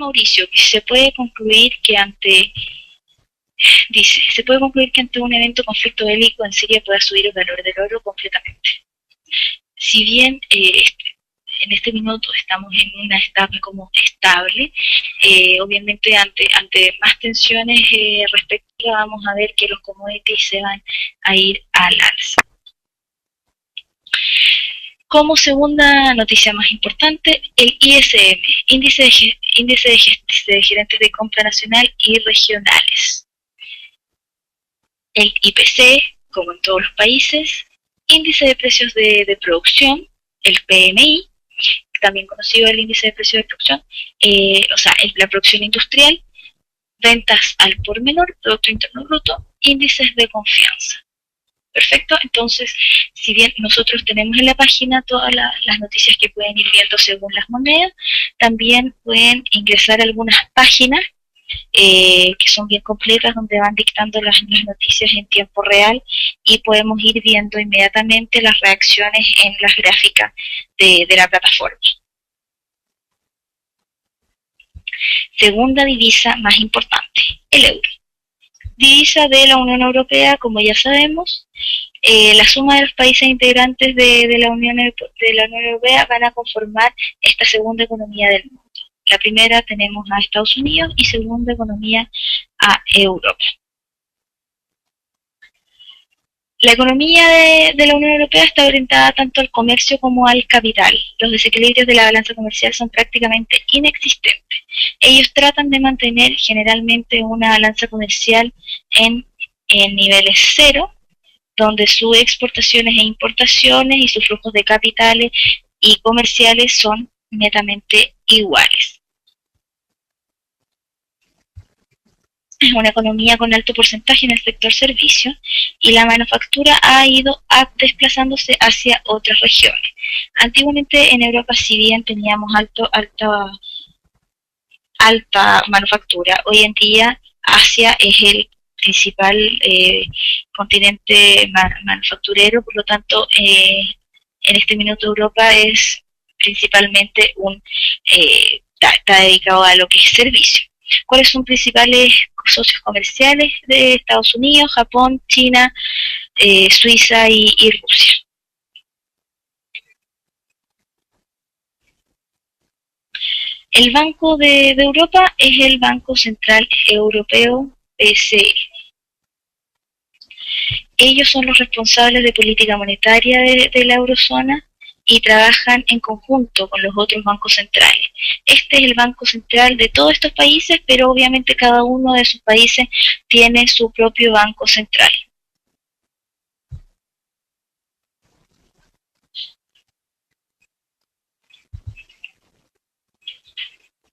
Mauricio, que se puede concluir que ante un evento conflicto bélico en Siria pueda subir el valor del oro completamente. Si bien en este minuto estamos en una etapa como estable, obviamente ante más tensiones respectivas vamos a ver que los commodities se van a ir al alza. Como segunda noticia más importante, el ISM, Índice de Gerentes de Compra Nacional y Regionales. El IPC, como en todos los países, Índice de Precios de Producción, el PMI, también conocido el Índice de Precios de Producción, la producción industrial, ventas al por menor, Producto Interno Bruto, índices de confianza. Perfecto, entonces, si bien nosotros tenemos en la página todas las noticias que pueden ir viendo según las monedas, también pueden ingresar a algunas páginas que son bien completas, donde van dictando las noticias en tiempo real y podemos ir viendo inmediatamente las reacciones en las gráficas de la plataforma. Segunda divisa más importante, el euro. Divisa de la Unión Europea, como ya sabemos, la suma de los países integrantes de la Unión Europea van a conformar esta segunda economía del mundo. La primera tenemos a Estados Unidos y segunda economía a Europa. La economía de la Unión Europea está orientada tanto al comercio como al capital. Los desequilibrios de la balanza comercial son prácticamente inexistentes. Ellos tratan de mantener generalmente una balanza comercial en niveles cero, donde sus exportaciones e importaciones y sus flujos de capitales y comerciales son netamente iguales. Es una economía con alto porcentaje en el sector servicio y la manufactura ha ido desplazándose hacia otras regiones. Antiguamente en Europa, si bien teníamos alta manufactura, hoy en día Asia es el principal continente manufacturero, por lo tanto en este minuto Europa es principalmente está dedicado a lo que es servicio. ¿Cuáles son principales socios comerciales de Estados Unidos, Japón, China, Suiza y Rusia? El Banco de Europa es el Banco Central Europeo, BCE. Ellos son los responsables de política monetaria de la eurozona y trabajan en conjunto con los otros bancos centrales. Este es el banco central de todos estos países, pero obviamente cada uno de sus países tiene su propio banco central.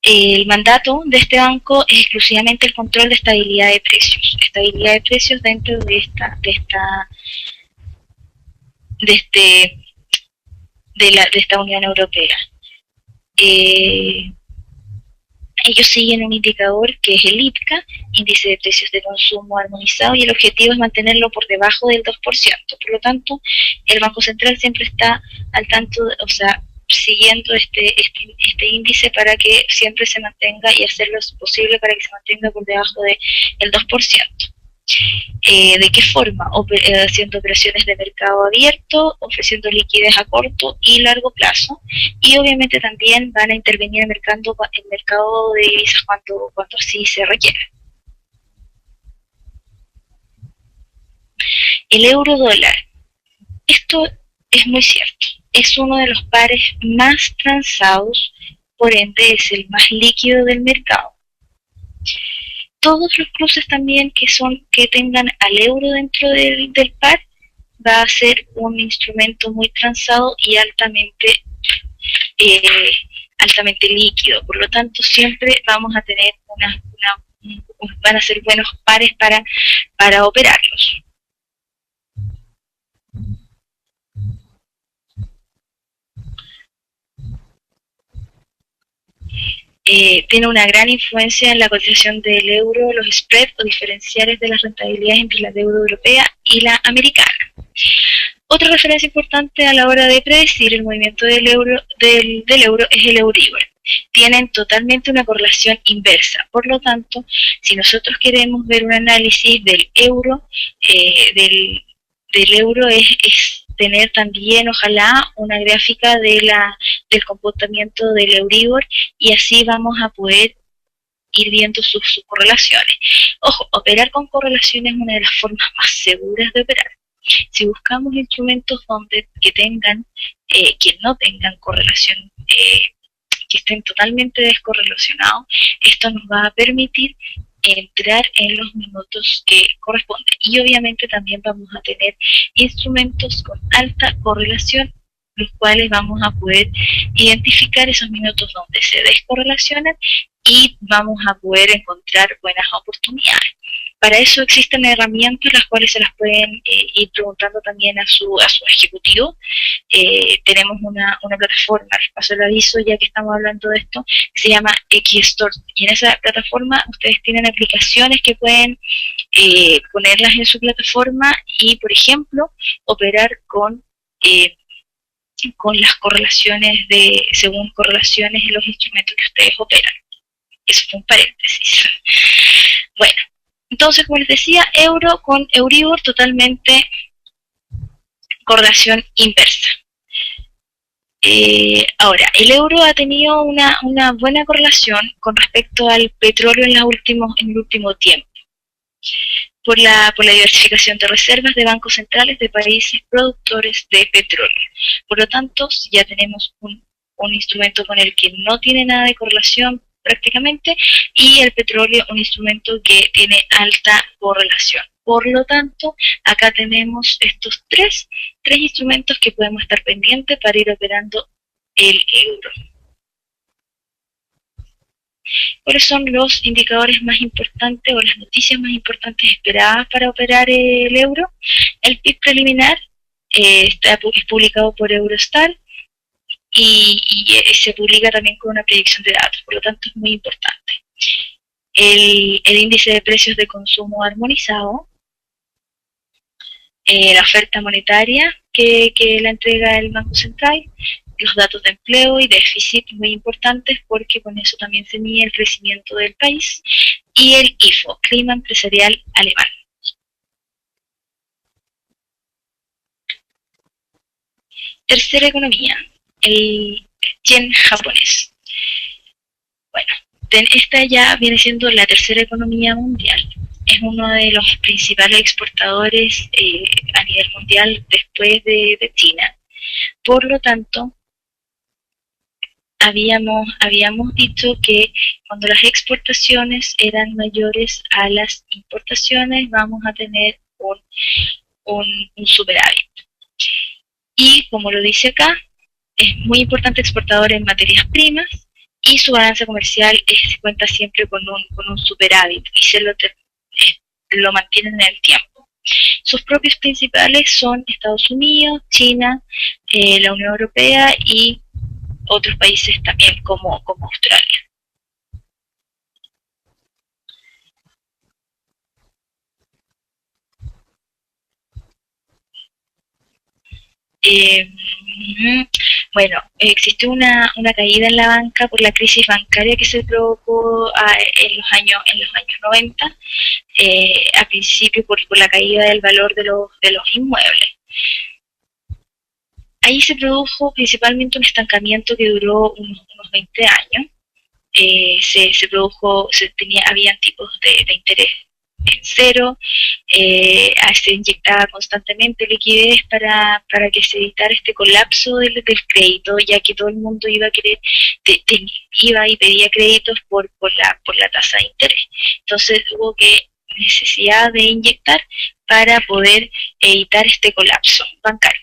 El mandato de este banco es exclusivamente el control de estabilidad de precios dentro de esta Unión Europea. Ellos siguen un indicador que es el IPCA, Índice de Precios de Consumo Armonizado, y el objetivo es mantenerlo por debajo del 2%. Por lo tanto, el Banco Central siempre está al tanto, siguiendo este índice para que siempre se mantenga y hacer lo posible para que se mantenga por debajo del 2%. ¿De qué forma? Haciendo operaciones de mercado abierto, ofreciendo liquidez a corto y largo plazo, y obviamente también van a intervenir en el mercado de divisas cuando así se requiera. El euro dólar. Esto es muy cierto. Es uno de los pares más transados, por ende es el más líquido del mercado. Todos los cruces también que tengan al euro dentro del par va a ser un instrumento muy transado y altamente líquido. Por lo tanto, siempre vamos a tener van a ser buenos pares para operarlos. Tiene una gran influencia en la cotización del euro, los spreads o diferenciales de las rentabilidades entre la deuda europea y la americana. Otra referencia importante a la hora de predecir el movimiento del euro es el Euribor. Tienen totalmente una correlación inversa. Por lo tanto, si nosotros queremos ver un análisis del euro, del euro es tener también, ojalá, una gráfica del comportamiento del Euribor, y así vamos a poder ir viendo sus correlaciones. Ojo, operar con correlaciones es una de las formas más seguras de operar. Si buscamos instrumentos que tengan, que no tengan correlación, que estén totalmente descorrelacionados, esto nos va a permitir entrar en los minutos que corresponden. Y obviamente también vamos a tener instrumentos con alta correlación, los cuales vamos a poder identificar esos minutos donde se descorrelacionan y vamos a poder encontrar buenas oportunidades. Para eso existen herramientas las cuales se las pueden ir preguntando también a su ejecutivo. Tenemos una plataforma, les paso el aviso ya que estamos hablando de esto, que se llama XStore, y en esa plataforma ustedes tienen aplicaciones que pueden ponerlas en su plataforma y, por ejemplo, operar con las correlaciones según correlaciones en los instrumentos que ustedes operan. Eso fue un paréntesis. Bueno, entonces, como les decía, euro con Euribor totalmente correlación inversa. Ahora, el euro ha tenido una buena correlación con respecto al petróleo en el último tiempo, por la diversificación de reservas de bancos centrales de países productores de petróleo. Por lo tanto, ya tenemos un instrumento con el que no tiene nada de correlación prácticamente, y el petróleo un instrumento que tiene alta correlación. Por lo tanto, acá tenemos estos tres instrumentos que podemos estar pendientes para ir operando el euro. ¿Cuáles son los indicadores más importantes o las noticias más importantes esperadas para operar el euro? El PIB preliminar es publicado por Eurostat y se publica también con una predicción de datos, por lo tanto es muy importante. El índice de precios de consumo armonizado, la oferta monetaria que la entrega el Banco Central, los datos de empleo y déficit muy importantes porque con eso también se mide el crecimiento del país, y el IFO, clima empresarial alemán. Tercera economía, el yen japonés. Bueno, esta ya viene siendo la tercera economía mundial. Es uno de los principales exportadores a nivel mundial después de China. Por lo tanto, habíamos dicho que cuando las exportaciones eran mayores a las importaciones, vamos a tener un superávit. Y como lo dice acá, es muy importante exportador en materias primas, y su balanza comercial se cuenta siempre con un superávit y lo mantienen en el tiempo. Sus propios principales son Estados Unidos, China, la Unión Europea y otros países también como Australia. Bueno, existió una caída en la banca por la crisis bancaria que se provocó en los años 90, a principio por la caída del valor de los inmuebles. Ahí se produjo principalmente un estancamiento que duró unos 20 años. Habían tipos de interés en cero, se inyectaba constantemente liquidez para que se evitara este colapso del crédito, ya que todo el mundo iba a querer, iba y pedía créditos por la tasa de interés. Entonces hubo necesidad de inyectar para poder evitar este colapso bancario.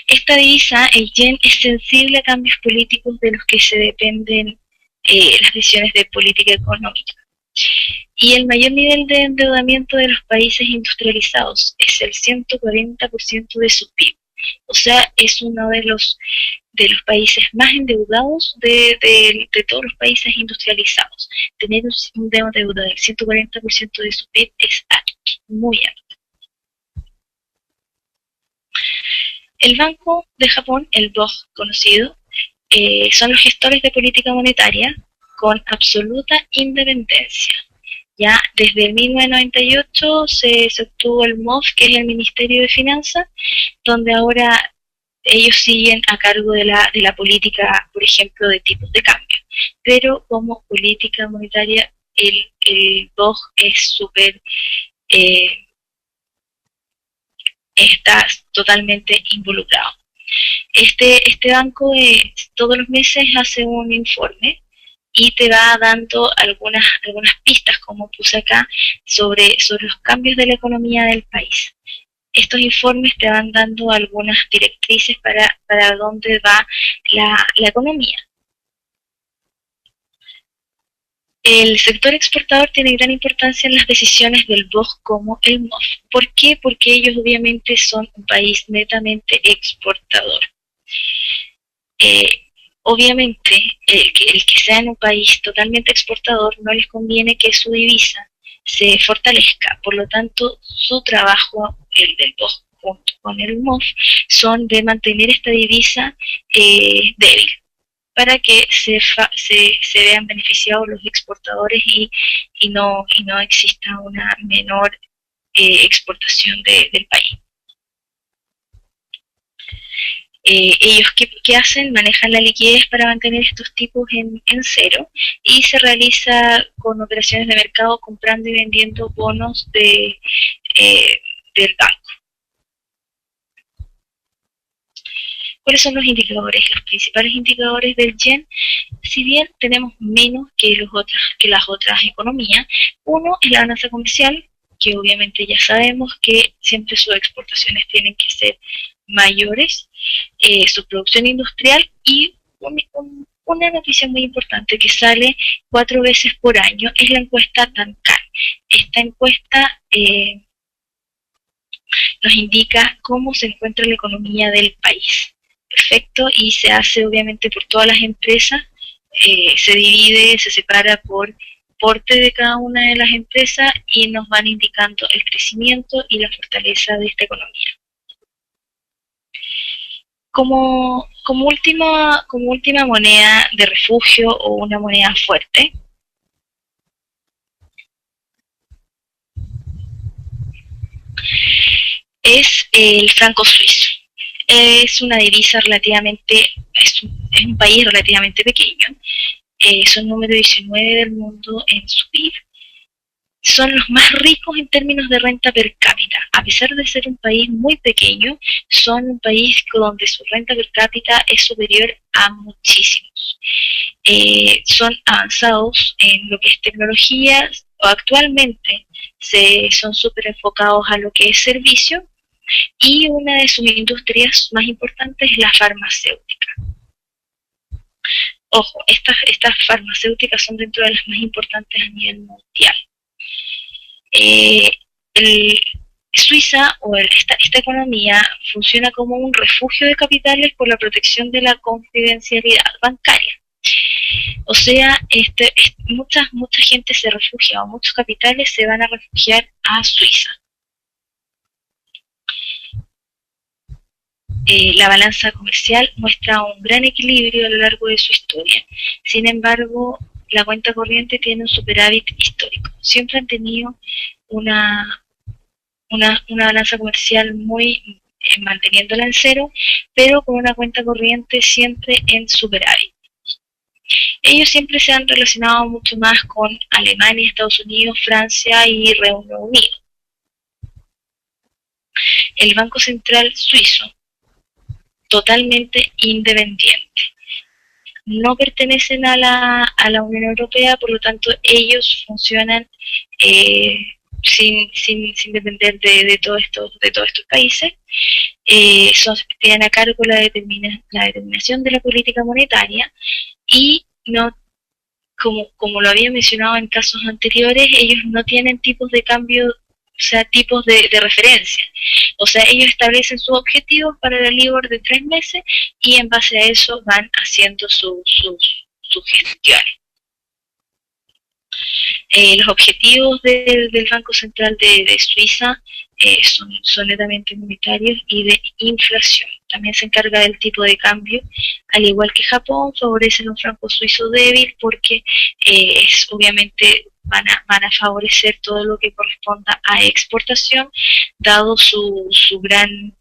Esta divisa, el yen, es sensible a cambios políticos de los que se dependen las decisiones de política económica. Y el mayor nivel de endeudamiento de los países industrializados es el 140% de su PIB. O sea, es uno de los países más endeudados de todos los países industrializados. Tener un deuda del 140% de su PIB es alto, muy alto. El Banco de Japón, el BOJ conocido, son los gestores de política monetaria con absoluta independencia. Ya desde el 1998 se obtuvo el MOF, que es el Ministerio de Finanzas, donde ahora ellos siguen a cargo de la política, por ejemplo, de tipos de cambio. Pero como política monetaria, el BOJ es súper, eh, está totalmente involucrado. Este banco todos los meses hace un informe y te va dando algunas pistas, como puse acá, sobre los cambios de la economía del país. Estos informes te van dando algunas directrices para dónde va la economía. El sector exportador tiene gran importancia en las decisiones del BOJ como el MOF. ¿Por qué? Porque ellos obviamente son un país netamente exportador. Eh, Obviamente, el que sea en un país totalmente exportador no les conviene que su divisa se fortalezca. Por lo tanto, su trabajo, el del BOJ junto con el MOF, son de mantener esta divisa débil para que se vean beneficiados los exportadores y no exista una menor exportación del país. Ellos ¿qué hacen? Manejan la liquidez para mantener estos tipos en cero y se realiza con operaciones de mercado comprando y vendiendo bonos del banco. ¿Cuáles son los indicadores? Los principales indicadores del yen, si bien tenemos menos que las otras economías, uno es la balanza comercial, que obviamente ya sabemos que siempre sus exportaciones tienen que ser mayores, su producción industrial y una noticia muy importante que sale 4 veces por año es la encuesta Tancan. Esta encuesta nos indica cómo se encuentra la economía del país. Perfecto, y se hace obviamente por todas las empresas, se divide, se separa por porte de cada una de las empresas y nos van indicando el crecimiento y la fortaleza de esta economía. Como última moneda de refugio o una moneda fuerte, es el franco suizo. Es una divisa es un país relativamente pequeño, son número 19 del mundo en su PIB, son los más ricos en términos de renta per cápita. A pesar de ser un país muy pequeño, son un país donde su renta per cápita es superior a muchísimos. Son avanzados en lo que es tecnología, o actualmente son súper enfocados a lo que es servicio, y una de sus industrias más importantes es la farmacéutica. Ojo, estas farmacéuticas son dentro de las más importantes a nivel mundial. Suiza o esta economía funciona como un refugio de capitales por la protección de la confidencialidad bancaria. O sea, mucha gente se refugia o muchos capitales se van a refugiar a Suiza. La balanza comercial muestra un gran equilibrio a lo largo de su historia. Sin embargo, la cuenta corriente tiene un superávit histórico. Siempre han tenido una balanza comercial muy manteniéndola en cero, pero con una cuenta corriente siempre en superávit. Ellos siempre se han relacionado mucho más con Alemania, Estados Unidos, Francia y Reino Unido. El Banco Central Suizo, totalmente independiente. No pertenecen a la Unión Europea, por lo tanto ellos funcionan sin depender de todos estos países. Tienen a cargo la determinación de la política monetaria y no, como lo había mencionado en casos anteriores, ellos no tienen tipos de cambio, o sea, tipos de referencia. O sea, ellos establecen sus objetivos para el LIBOR de 3 meses y en base a eso van haciendo sus gestiones. Los objetivos del Banco Central de Suiza son netamente monetarios y de inflación. También se encarga del tipo de cambio, al igual que Japón, favorecen un franco suizo débil porque obviamente van a favorecer todo lo que corresponda a exportación, dado su gran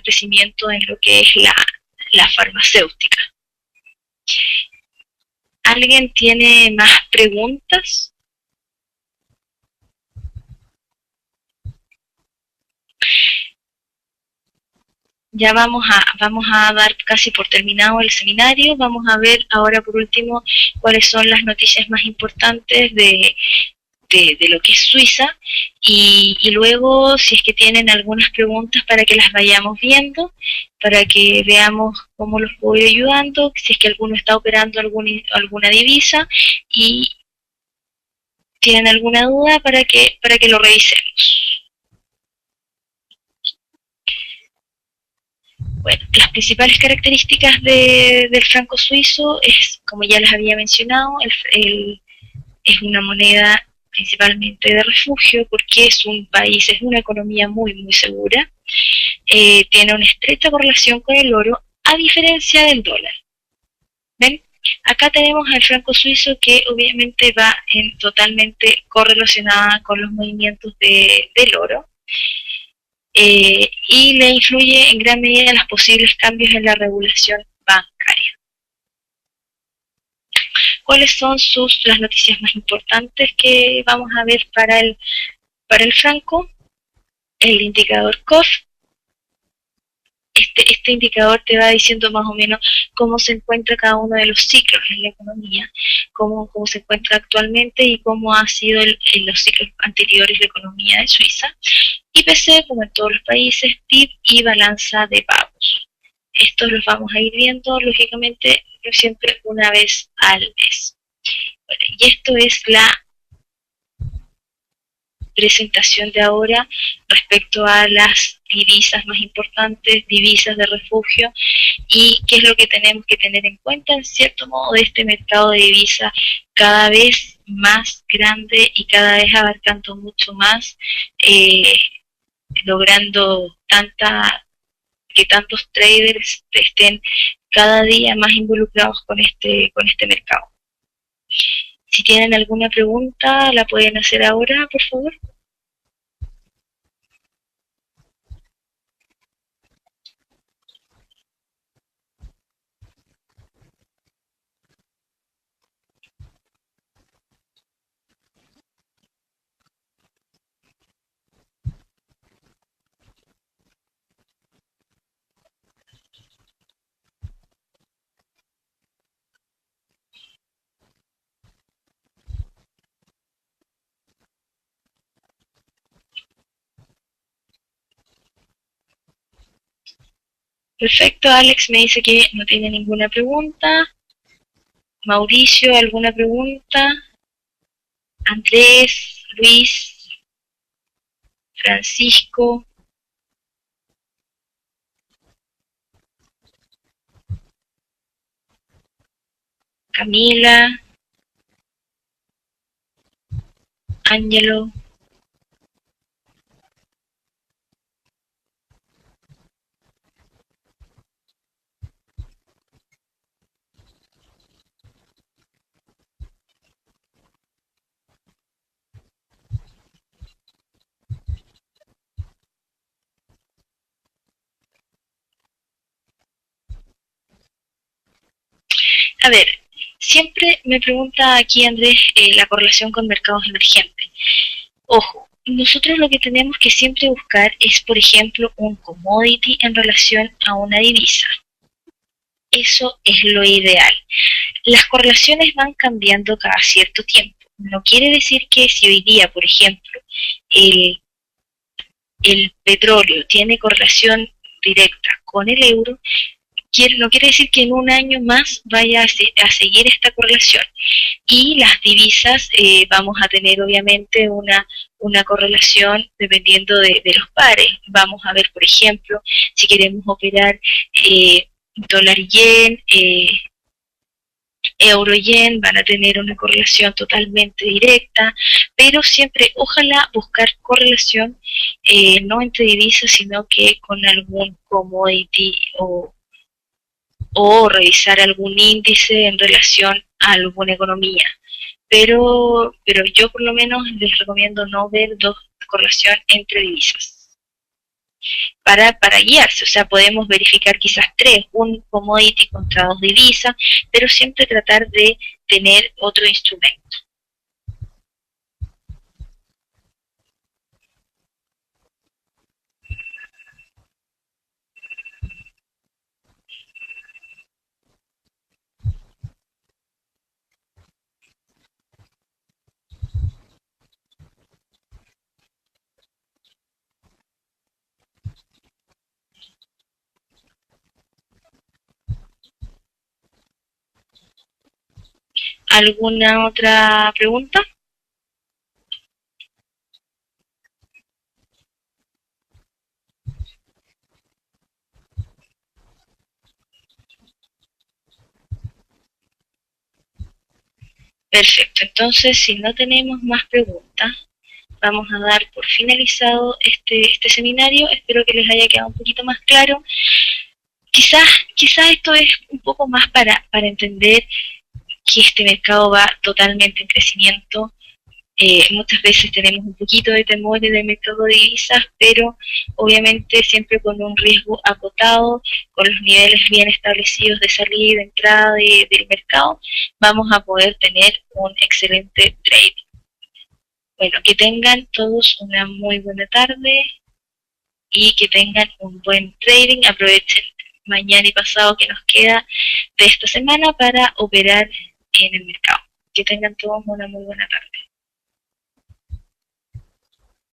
crecimiento en lo que es la farmacéutica. ¿Alguien tiene más preguntas? Ya vamos a dar casi por terminado el seminario. Vamos a ver ahora por último cuáles son las noticias más importantes de lo que es Suiza y luego si es que tienen algunas preguntas para que las vayamos viendo, para que veamos cómo los puedo ir ayudando, si es que alguno está operando alguna divisa y tienen alguna duda para que lo revisemos. Bueno, las principales características del franco suizo es, como ya les había mencionado, es una moneda principalmente de refugio porque es un país, es una economía muy, muy segura. Tiene una estrecha correlación con el oro, a diferencia del dólar. ¿Ven? Acá tenemos al franco suizo que obviamente va totalmente correlacionada con los movimientos del oro. Y le influye en gran medida los posibles cambios en la regulación bancaria. ¿Cuáles son las noticias más importantes que vamos a ver para el franco? El indicador COF. Este indicador te va diciendo más o menos cómo se encuentra cada uno de los ciclos en la economía, cómo se encuentra actualmente y cómo ha sido en los ciclos anteriores la economía de Suiza. IPC, como en todos los países, PIB y balanza de pagos. Estos los vamos a ir viendo, lógicamente, siempre una vez al mes. Bueno, y esto es la presentación de ahora respecto a las divisas más importantes, divisas de refugio, y qué es lo que tenemos que tener en cuenta, en cierto modo, de este mercado de divisas cada vez más grande y cada vez abarcando mucho más, logrando que tantos traders estén cada día más involucrados con este mercado. Si tienen alguna pregunta, la pueden hacer ahora, por favor. Perfecto, Alex me dice que no tiene ninguna pregunta. Mauricio, ¿alguna pregunta? Andrés, Luis, Francisco, Camila, Ángelo. A ver, siempre me pregunta aquí Andrés la correlación con mercados emergentes. Ojo, nosotros lo que tenemos que siempre buscar es, por ejemplo, un commodity en relación a una divisa. Eso es lo ideal. Las correlaciones van cambiando cada cierto tiempo. No quiere decir que si hoy día, por ejemplo, el, el petróleo tiene correlación directa con el euro, no quiere decir que en un año más vaya a seguir esta correlación. Y las divisas vamos a tener obviamente una correlación dependiendo de los pares. Vamos a ver, por ejemplo, si queremos operar dólar y yen, euro-yen van a tener una correlación totalmente directa, pero siempre ojalá buscar correlación no entre divisas, sino que con algún commodity o revisar algún índice en relación a alguna economía. Pero yo por lo menos les recomiendo no ver dos correlación entre divisas para guiarse. O sea, podemos verificar quizás tres, un commodity contra dos divisas, pero siempre tratar de tener otro instrumento. ¿Alguna otra pregunta? Perfecto, entonces si no tenemos más preguntas, vamos a dar por finalizado este seminario. Espero que les haya quedado un poquito más claro. Quizás esto es un poco más para entender que este mercado va totalmente en crecimiento. Muchas veces tenemos un poquito de temor del mercado de divisas, pero obviamente siempre con un riesgo acotado, con los niveles bien establecidos de salida y de entrada del mercado, vamos a poder tener un excelente trade. Bueno, que tengan todos una muy buena tarde y que tengan un buen trading. Aprovechen mañana y pasado que nos queda de esta semana para operar en el mercado. Que tengan todos una muy buena tarde.